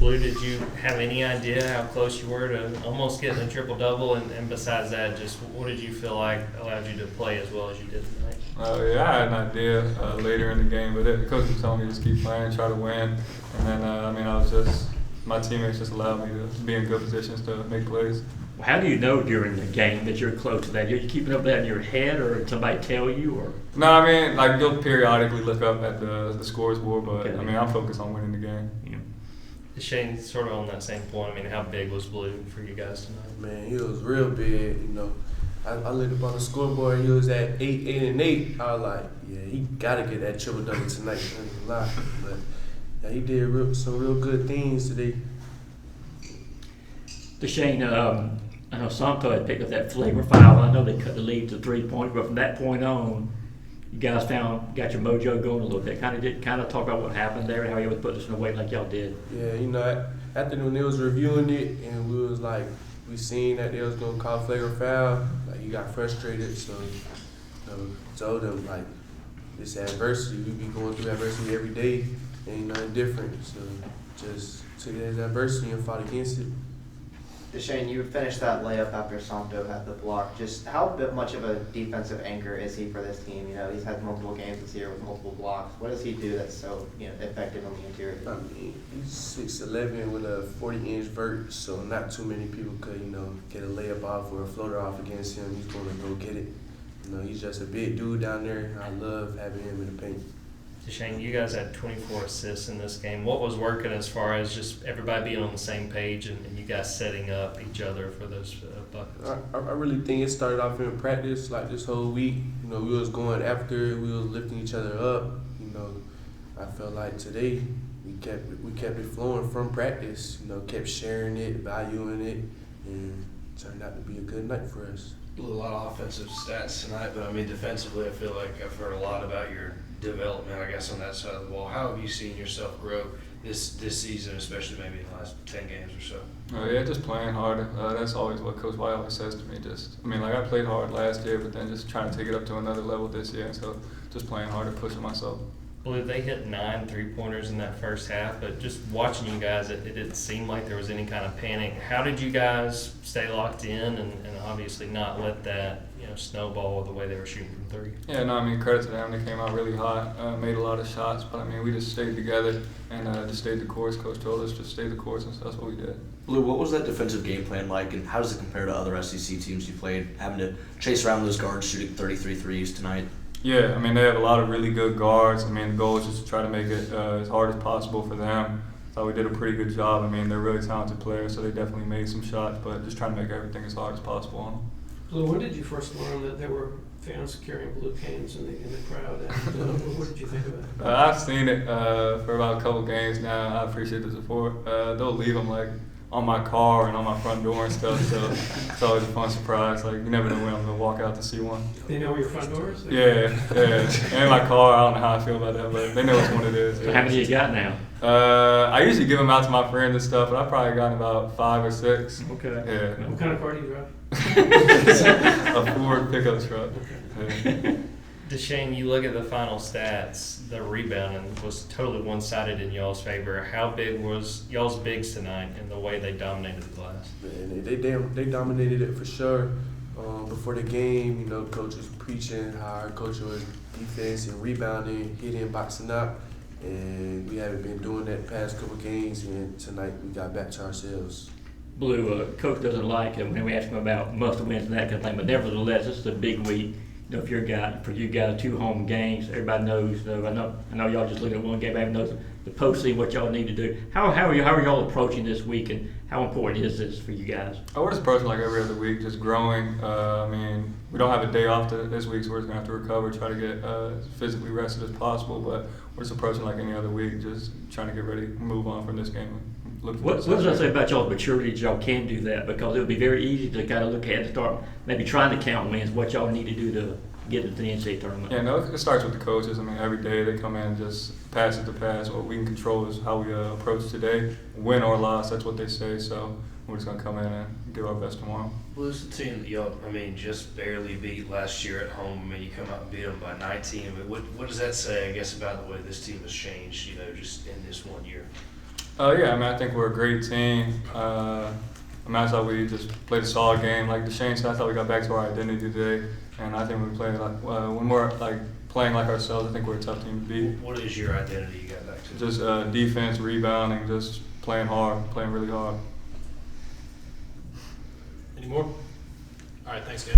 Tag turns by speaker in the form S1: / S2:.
S1: Blue, did you have any idea how close you were to almost getting a triple-double? And besides that, just what did you feel like allowed you to play as well as you did tonight?
S2: Yeah, I had an idea later in the game, but the coach was telling me to just keep playing, try to win. And then, my teammates just allowed me to be in good positions to make plays.
S3: Well, how do you know during the game that you're close to that? Are you keeping up that in your head, or did somebody tell you? Or
S2: No, you'll periodically look up at the scores board, but
S3: okay.
S2: I'm focused on winning the game.
S3: Yeah.
S1: Shane, sort of on that same point, how big was Blue for you guys tonight?
S4: Man, he was real big, I looked up on the scoreboard, he was at 8-8. I was like, yeah, he got to get that triple-double tonight, I ain't gonna lie. But yeah, he did some real good things today.
S3: Shane, I know Santo had picked up that flavor foul. I know they cut the lead to 3 points, but from that point on, you guys got your mojo going a little bit. Kind of talk about what happened there and how you able to put this in a way like y'all did.
S4: Yeah, after when they was reviewing it and we was like, we seen that they was gonna call flagrant foul, like he got frustrated, so told them like it's adversity. We be going through adversity every day, ain't nothing different. So just took it as adversity and fought against it.
S5: Shane, you finished that layup after Santo had the block. Just how much of a defensive anchor is he for this team? He's had multiple games this year with multiple blocks. What does he do that's so effective on the interior?
S4: He's 6'11" with a 40-inch vert, so not too many people could get a layup off or a floater off against him. He's going to go get it. He's just a big dude down there. I love having him in the paint.
S1: Shane, you guys had 24 assists in this game. What was working as far as just everybody being on the same page and you guys setting up each other for those buckets?
S4: I really think it started off in practice, like this whole week. We was going after, we was lifting each other up. I felt like today we kept it flowing from practice. Kept sharing it, valuing it, and it turned out to be a good night for us.
S6: A lot of offensive stats tonight, but defensively, I feel like I've heard a lot about your development, I guess, on that side of the ball. How have you seen yourself grow this season, especially maybe in the last 10 games or so?
S2: Just playing hard. That's always what Coach White always says to me. I played hard last year, but then just trying to take it up to another level this year. So just playing hard and pushing myself.
S1: Blue, they hit 9 3-pointers in that first half, but just watching you guys, it didn't seem like there was any kind of panic. How did you guys stay locked in and obviously not let that snowball the way they were shooting from 3?
S2: Yeah, credit to them. They came out really hot, made a lot of shots, but we just stayed together and just stayed the course. Coach told us just stay the course, and so that's what we did.
S7: Blue, what was that defensive game plan like, and how does it compare to other SEC teams you played, having to chase around those guards shooting 33 threes tonight?
S2: Yeah, they have a lot of really good guards. The goal is just to try to make it as hard as possible for them. So we did a pretty good job. They're really talented players, so they definitely made some shots, but just trying to make everything as hard as possible on them.
S8: Blue, when did you first learn that there were fans carrying Blue Cains in the crowd? And what did you think of that?
S2: I've seen it for about a couple games now. I appreciate the support. They'll leave them on my car and on my front door and stuff, so it's always a fun surprise. You never know when I'm going to walk out to see one.
S8: They know where your front door is?
S2: Yeah. And my car, I don't know how I feel about that, but they know which one it is.
S3: So how many you got now?
S2: I usually give them out to my friends and stuff, but I've probably gotten about 5 or 6.
S3: Okay.
S2: Yeah.
S8: What kind of car do you drive?
S2: A Ford pickup truck.
S8: Okay.
S1: Yeah. Shane, you look at the final stats, the rebounding was totally one-sided in y'all's favor. How big was y'all's bigs tonight in the way they dominated the glass?
S4: Man, they dominated it for sure. Before the game, coach was preaching how our coach was defense and rebounding, hitting, boxing up. And we haven't been doing that the past couple games, and tonight we got back to ourselves.
S3: Blue, coach doesn't like it when we ask him about must-wins and that kind of thing, but nevertheless, this is a big week. If you're for you guys, 2 home games, everybody knows. I know y'all just looking at one game. Everybody knows the postseason, what y'all need to do. How are y'all approaching this week, and how important is this for you guys?
S2: We're just approaching like every other week, just growing. We don't have a day off this week, so we're just gonna have to recover, try to get as physically rested as possible. But we're just approaching like any other week, just trying to get ready, move on from this game.
S3: What does that say about y'all's maturity that y'all can do that? Because it would be very easy to kind of look at and start maybe trying to count wins, what y'all need to do to get into the NCAA tournament.
S2: Yeah, no, it starts with the coaches. Every day they come in and just pass it to pass. What we can control is how we approach today. Win or loss, that's what they say. So we're just going to come in and give our best tomorrow.
S6: Well, it's the team that y'all, just barely beat last year at home. You come out and beat them by 19. But what does that say, I guess, about the way this team has changed, just in this 1 year?
S2: Yeah, I mean, I think we're a great team. I mean, I thought we just played a solid game. Like Deshane said, I thought we got back to our identity today, and I think we played like when we're like playing like ourselves. I think we're a tough team to beat.
S6: What is your identity you got back to?
S2: Just defense, rebounding, just playing hard, playing really hard.
S9: Any more? All right, thanks, guys.